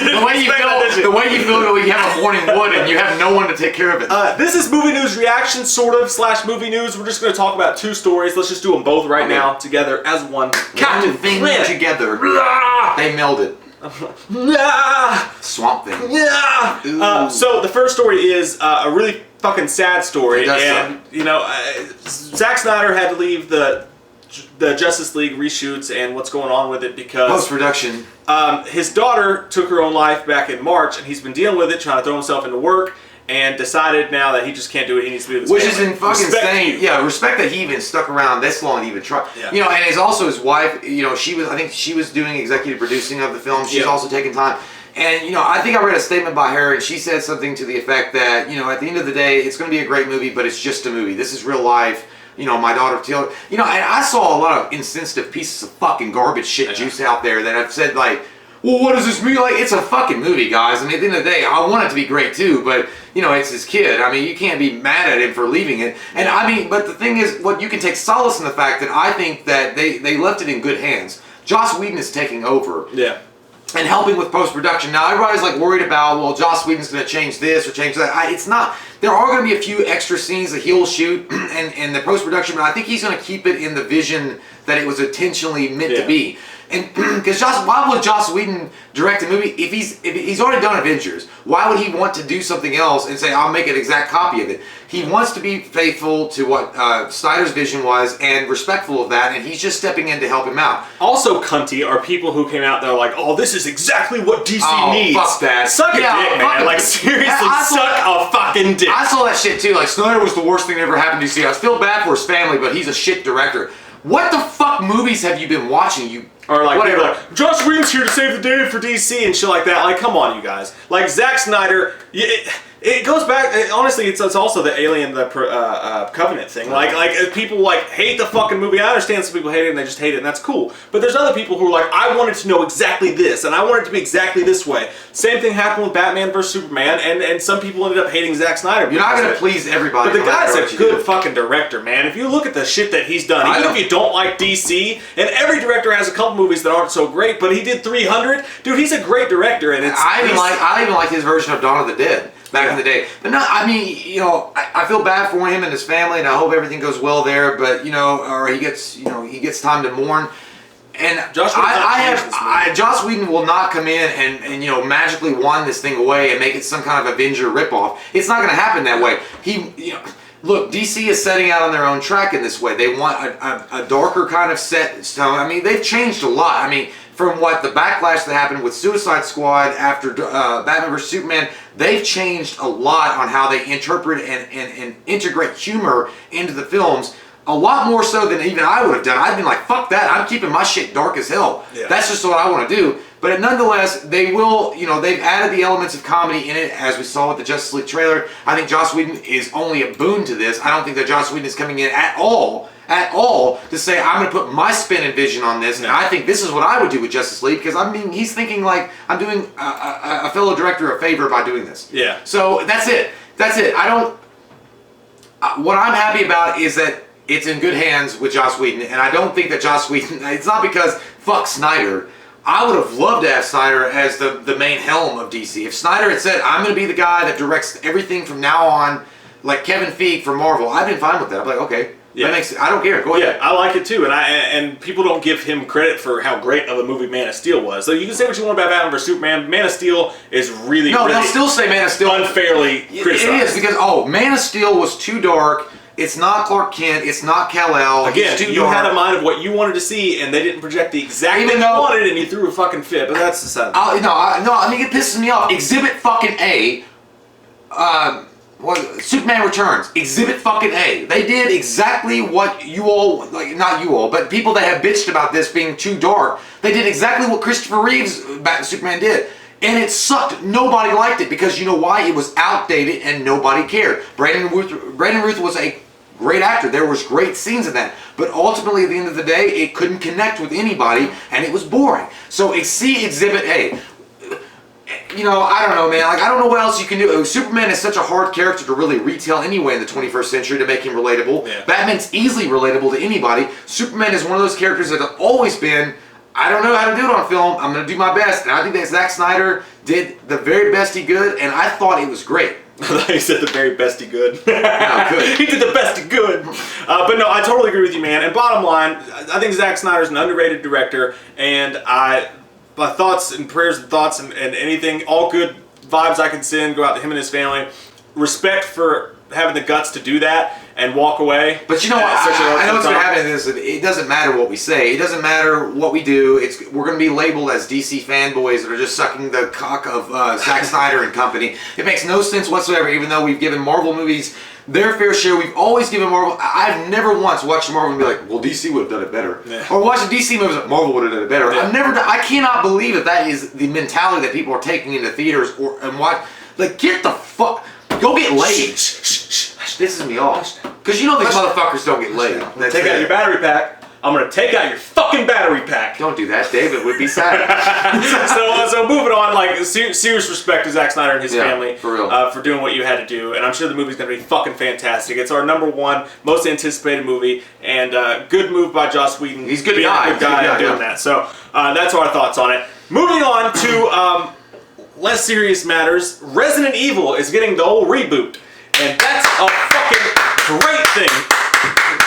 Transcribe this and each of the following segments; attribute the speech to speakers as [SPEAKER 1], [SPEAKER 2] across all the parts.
[SPEAKER 1] The way you feel when you have a morning wood and you have no one to take care of it.
[SPEAKER 2] This is movie news reaction, sort of, / movie news. We're just going to talk about 2 stories. Let's just do them both right now, together, as one.
[SPEAKER 1] Captain Thing together. They melded. Swamp Thing.
[SPEAKER 2] So the first story is a really fucking sad story. And, you know, Zack Snyder had to leave the Justice League reshoots and what's going on with it because
[SPEAKER 1] post-production.
[SPEAKER 2] His daughter took her own life back in March, and he's been dealing with it, trying to throw himself into work, and decided now that he just can't do it. He needs to be with his
[SPEAKER 1] family.
[SPEAKER 2] Which
[SPEAKER 1] is in fucking insane. Yeah, respect that he even stuck around this long and even tried. Yeah. You know, and it's also his wife. You know, I think she was doing executive producing of the film. She's also taking time. And, you know, I think I read a statement by her, and she said something to the effect that, you know, at the end of the day, it's going to be a great movie, but it's just a movie. This is real life. You know, my daughter, you know, and I saw a lot of insensitive pieces of fucking garbage shit juice out there that have said, like, well, what does this mean? Like, it's a fucking movie, guys. I mean, at the end of the day, I want it to be great too, but, you know, it's his kid. I mean, you can't be mad at him for leaving it. And I mean, but the thing is, what you can take solace in the fact that I think that they left it in good hands. Joss Whedon is taking over. Yeah. And helping with post-production. Now, everybody's like worried about, well, Joss Whedon's going to change this or change that. It's not. There are going to be a few extra scenes that he'll shoot in the post-production, but I think he's going to keep it in the vision that it was intentionally meant to be. And because why would Joss Whedon direct a movie if he's already done Avengers? Why would he want to do something else and say, I'll make an exact copy of it? He wants to be faithful to what Snyder's vision was and respectful of that, and he's just stepping in to help him out.
[SPEAKER 2] Also, cunty are people who came out there like, oh, this is exactly what DC needs.
[SPEAKER 1] Fuck that.
[SPEAKER 2] Suck a dick, man. Like, seriously, suck a fucking dick.
[SPEAKER 1] I saw that shit too. Like, Snyder was the worst thing that ever happened to DC. I feel bad for his family, but he's a shit director. What the fuck movies have you been watching, you...
[SPEAKER 2] Or like, people like, Joss Whedon's here to save the day for DC and shit like that. Like, come on, you guys. Like, Zack Snyder, it goes back, honestly, it's also the Alien, the Covenant thing. Like people, like, hate the fucking movie. I understand some people hate it and they just hate it, and that's cool. But there's other people who are like, I wanted to know exactly this, and I want it to be exactly this way. Same thing happened with Batman vs. Superman, and some people ended up hating Zack Snyder.
[SPEAKER 1] You're not going to please everybody.
[SPEAKER 2] But the guy's a good fucking director, man. If you look at the shit that he's done, even if you don't like DC, and every director has a couple movies that aren't so great, but he did 300. Dude, he's a great director, and
[SPEAKER 1] I even like his version of Dawn of the Dead back in the day. But no, I mean, you know, I feel bad for him and his family, and I hope everything goes well there. But you know, or he gets time to mourn. And Joss Whedon will not come in and you know, magically wand this thing away and make it some kind of Avenger ripoff. It's not going to happen that way. Look, DC is setting out on their own track in this way. They want a darker kind of set tone. I mean, they've changed a lot. I mean, from what the backlash that happened with Suicide Squad after Batman vs. Superman, they've changed a lot on how they interpret and integrate humor into the films. A lot more so than even I would have done. I'd been like, fuck that. I'm keeping my shit dark as hell. Yeah. That's just what I want to do. But nonetheless, they will, you know, they've added the elements of comedy in it, as we saw with the Justice League trailer. I think Joss Whedon is only a boon to this. I don't think that Joss Whedon is coming in at all to say, I'm going to put my spin and vision on this, and I think this is what I would do with Justice League, because I mean, he's thinking like, I'm doing a fellow director a favor by doing this. Yeah. So that's it. That's it. What I'm happy about is that it's in good hands with Joss Whedon, and I don't think that Joss Whedon, it's not because fuck Snyder. I would have loved to have Snyder as the main helm of DC. If Snyder had said, I'm going to be the guy that directs everything from now on, like Kevin Feige for Marvel, I've been fine with that. I'd be like, okay, that makes, I don't care, go ahead.
[SPEAKER 2] Yeah, I like it too, and people don't give him credit for how great of a movie Man of Steel was. So you can say what you want about Batman vs. Superman, Man of Steel is really,
[SPEAKER 1] they'll still say Man of Steel
[SPEAKER 2] unfairly criticized.
[SPEAKER 1] It is, because, Man of Steel was too dark. It's not Clark Kent. It's not Kal-El.
[SPEAKER 2] Again, you had a mind of what you wanted to see, and they didn't project the exact thing you wanted, and you threw a fucking fit. But that's the side.
[SPEAKER 1] I mean, it pisses me off. Exhibit fucking A. Superman Returns. Exhibit fucking A. They did exactly what you all, like, not you all, but people that have bitched about this being too dark. They did exactly what Christopher Reeve's Superman did. And it sucked. Nobody liked it because you know why? It was outdated and nobody cared. Brandon Ruth was a great actor. There was great scenes in that. But ultimately, at the end of the day, it couldn't connect with anybody and it was boring. So see Exhibit A. You know, I don't know, man. Like, I don't know what else you can do. Superman is such a hard character to really retell anyway in the 21st century to make him relatable. Yeah. Batman's easily relatable to anybody. Superman is one of those characters that have always been I don't know how to do it on film. I'm going to do my best. And I think that Zack Snyder did the very best he could, and I thought it was great.
[SPEAKER 2] I thought he said the very best he could.
[SPEAKER 1] No, good.
[SPEAKER 2] He did the best he could. But no, I totally agree with you, man. And bottom line, I think Zack Snyder's an underrated director, and my thoughts and prayers and thoughts and anything, all good vibes I can send go out to him and his family. Respect for having the guts to do that and walk away.
[SPEAKER 1] But you know what? I know what's going to happen is it doesn't matter what we say. It doesn't matter what we do. We're going to be labeled as DC fanboys that are just sucking the cock of Zack Snyder and company. It makes no sense whatsoever, even though we've given Marvel movies their fair share. We've always given Marvel. I've never once watched Marvel and be like, well, DC would have done it better. Yeah. Or watching DC movies like, Marvel would have done it better.
[SPEAKER 2] Yeah.
[SPEAKER 1] I cannot believe that is the mentality that people are taking into theaters and watch. Like, get the fuck. Go get laid. Pisses me off. Because you know these motherfuckers don't get laid.
[SPEAKER 2] Take out your battery pack. I'm going to take out your fucking battery pack.
[SPEAKER 1] Don't do that. David would be sad.
[SPEAKER 2] So moving on, like, serious respect to Zack Snyder and his family
[SPEAKER 1] for real.
[SPEAKER 2] For doing what you had to do. And I'm sure the movie's going to be fucking fantastic. It's our #1 most anticipated movie. And good move by Joss Whedon.
[SPEAKER 1] He's a good
[SPEAKER 2] being
[SPEAKER 1] guy.
[SPEAKER 2] a good guy doing that. So that's our thoughts on it. Moving on to less serious matters. Resident Evil is getting the old reboot. And that's a fucking great thing.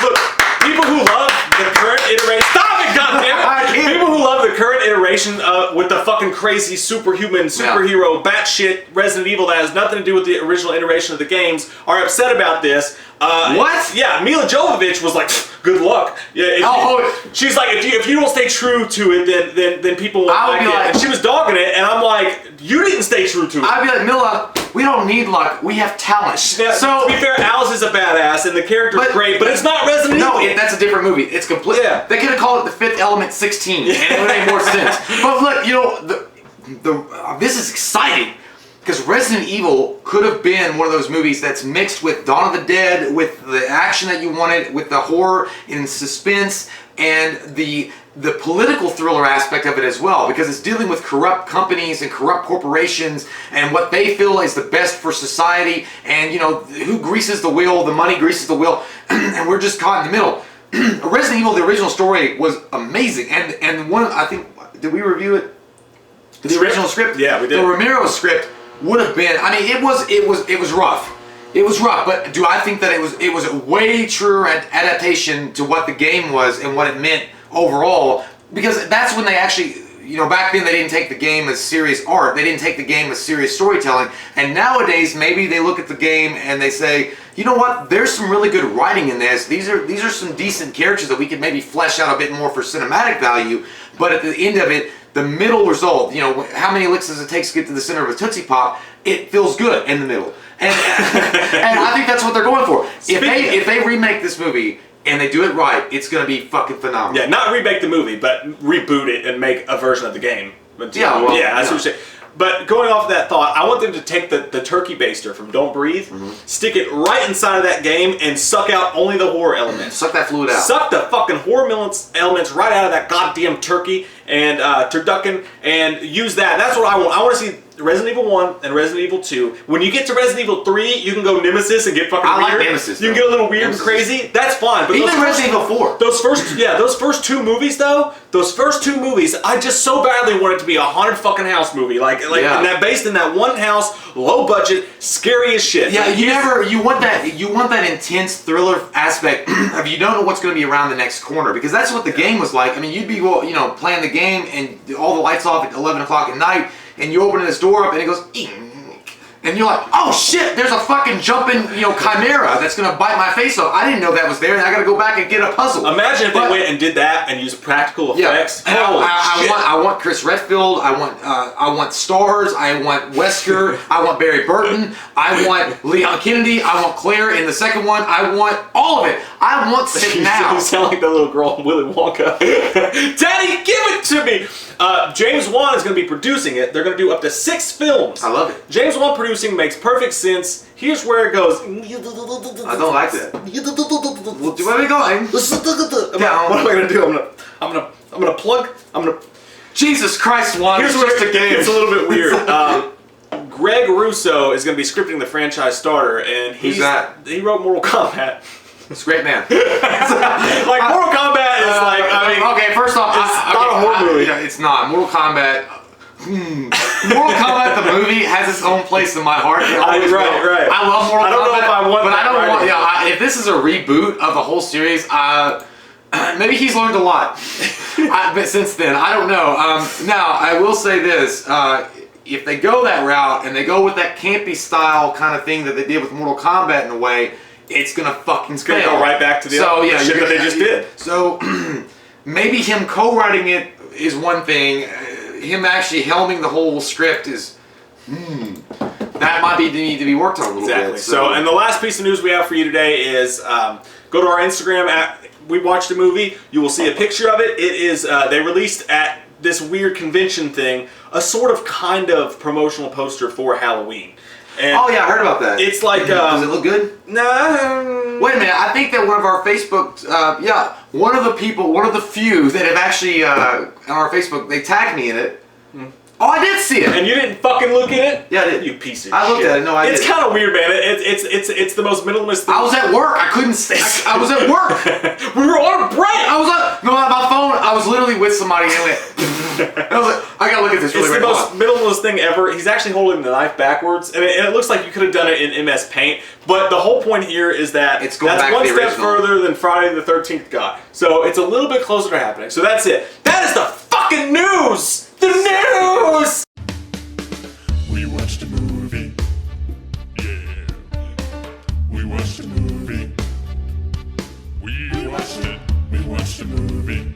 [SPEAKER 2] Look, people who love the current iteration... Stop it, goddammit! People who love the current iteration with the fucking crazy superhero, batshit Resident Evil that has nothing to do with the original iteration of the games are upset about this.
[SPEAKER 1] What?
[SPEAKER 2] Yeah, Milla Jovavich was like, good luck. Yeah, she's like, if you don't stay true to it, then people won't like it. And she was dogging it, and I'm like, you didn't stay true to it.
[SPEAKER 1] I'd be like, Milla, we don't need luck. We have talent.
[SPEAKER 2] Yeah, so to be fair, Alice is a badass, and the character's great, but it's not Resident Evil.
[SPEAKER 1] No, that's a different movie. It's complete. Yeah. They could have called it The Fifth Element 16, and it would make more sense. But look, you know, this is exciting. Because Resident Evil could have been one of those movies that's mixed with Dawn of the Dead, with the action that you wanted, with the horror and suspense, and the political thriller aspect of it as well. Because it's dealing with corrupt companies and corrupt corporations and what they feel is the best for society. And, you know, who greases the wheel? The money greases the wheel. And we're just caught in the middle. Resident Evil, the original story, was amazing. And one, I think, did we review it? The original script?
[SPEAKER 2] Yeah, we did.
[SPEAKER 1] The Romero script would have been. I mean, it was rough. It was rough, but do I think that it was a way truer adaptation to what the game was and what it meant overall? Because that's when they actually, you know, back then they didn't take the game as serious art. They didn't take the game as serious storytelling. And nowadays, maybe they look at the game and they say, you know what? There's some really good writing in this. These are some decent characters that we could maybe flesh out a bit more for cinematic value. But at the end of it, the middle result, you know, how many licks does it take to get to the center of a Tootsie Pop? It feels good in the middle. And I think that's what they're going for. If they remake this movie and they do it right, it's going to be fucking phenomenal.
[SPEAKER 2] Yeah, not remake the movie, but reboot it and make a version of the game. But, that's what you're saying. But going off of that thought, I want them to take the turkey baster from Don't Breathe, stick it right inside of that game, and suck out only the horror elements.
[SPEAKER 1] Suck that fluid out.
[SPEAKER 2] Suck the fucking horror elements right out of that goddamn turkey and turducken, and use that. That's what I want. I want to see Resident Evil 1 and Resident Evil 2. When you get to Resident Evil 3, you can go Nemesis and get fucking weird.
[SPEAKER 1] I like Nemesis.
[SPEAKER 2] You can get a little weird and crazy. That's fine. But
[SPEAKER 1] even Resident Evil 4.
[SPEAKER 2] Those first two movies though, I just so badly want it to be a haunted fucking house movie. Like and that based in that one house, low budget, scary as shit.
[SPEAKER 1] Yeah, you want that intense thriller aspect of you don't know what's going to be around the next corner, because that's what the game was like. I mean, you'd be playing the game and all the lights off at 11 o'clock at night, and you open this door up and it goes, and you're like, oh shit, there's a fucking jumping, chimera that's gonna bite my face off. I didn't know that was there, and I gotta go back and get a puzzle.
[SPEAKER 2] Imagine if they went and did that and used practical effects.
[SPEAKER 1] Yeah. I want Chris Redfield. I want stars. I want Wesker. I want Barry Burton. I want Leon Kennedy. I want Claire in the second one. I want all of it. I want it now.
[SPEAKER 2] You sound like that little girl in Willy Wonka. Daddy, give it to me. James Wan is going to be producing it. They're going to do up to 6 films.
[SPEAKER 1] I love it.
[SPEAKER 2] James Wan producing makes perfect sense. Here's where it goes.
[SPEAKER 1] I don't like that. Well, where are we going?
[SPEAKER 2] What am I going to do? I'm gonna plug.
[SPEAKER 1] Jesus Christ, Wan.
[SPEAKER 2] Here's where it gets a little bit weird. Greg Russo is going to be scripting the franchise starter, and he wrote Mortal Kombat.
[SPEAKER 1] It's a great man.
[SPEAKER 2] Like Mortal Kombat is like, I mean,
[SPEAKER 1] okay, first off,
[SPEAKER 2] it's not a horror movie.
[SPEAKER 1] Yeah, it's not. Mortal Kombat. Mortal Kombat the movie has its own place in my heart. Right. I love Mortal Kombat.
[SPEAKER 2] I don't know if I want
[SPEAKER 1] but
[SPEAKER 2] that
[SPEAKER 1] I don't want.
[SPEAKER 2] right.
[SPEAKER 1] Yeah, if this is a reboot of the whole series, maybe he's learned a lot. But since then, I don't know. Now I will say this: if they go that route and they go with that campy style kind of thing that they did with Mortal Kombat in a way, it's gonna fucking fail.
[SPEAKER 2] Go right back to the shit that they just did.
[SPEAKER 1] So maybe him co-writing it is one thing. Him actually helming the whole script is that might need to be worked on a little bit.
[SPEAKER 2] So, and the last piece of news we have for you today is go to our Instagram at We Watched a Movie. You will see a picture of it. It is they released at this weird convention thing a sort of kind of promotional poster for Halloween. And
[SPEAKER 1] oh yeah, I heard about that.
[SPEAKER 2] It's like
[SPEAKER 1] does it look good?
[SPEAKER 2] No.
[SPEAKER 1] Wait a minute. I think that one of our Facebook, one of the people, one of the few that have actually on our Facebook, they tagged me in it. Oh, I did see it.
[SPEAKER 2] And you didn't fucking look at it?
[SPEAKER 1] Yeah, I did.
[SPEAKER 2] You piece of
[SPEAKER 1] I looked
[SPEAKER 2] shit.
[SPEAKER 1] at it. No, I didn't.
[SPEAKER 2] It's kind of weird, man. It's the most minimalist thing.
[SPEAKER 1] I was at work. I couldn't stay. I was at work.
[SPEAKER 2] We were on a break.
[SPEAKER 1] I was on my phone. I was literally with somebody and it went. I was like, I gotta look at this really
[SPEAKER 2] quick.
[SPEAKER 1] quick.
[SPEAKER 2] It's the most minimalist thing ever. He's actually holding the knife backwards, and it looks like you could have done it in MS Paint. But the whole point here is that
[SPEAKER 1] it's going
[SPEAKER 2] that's
[SPEAKER 1] back
[SPEAKER 2] one
[SPEAKER 1] to the
[SPEAKER 2] step
[SPEAKER 1] original.
[SPEAKER 2] further than Friday the 13th got. So it's a little bit closer to happening. So that's it. That is the fucking news. The news.
[SPEAKER 3] We watched a movie. Yeah. We watched a movie. We watched it. We watched a movie.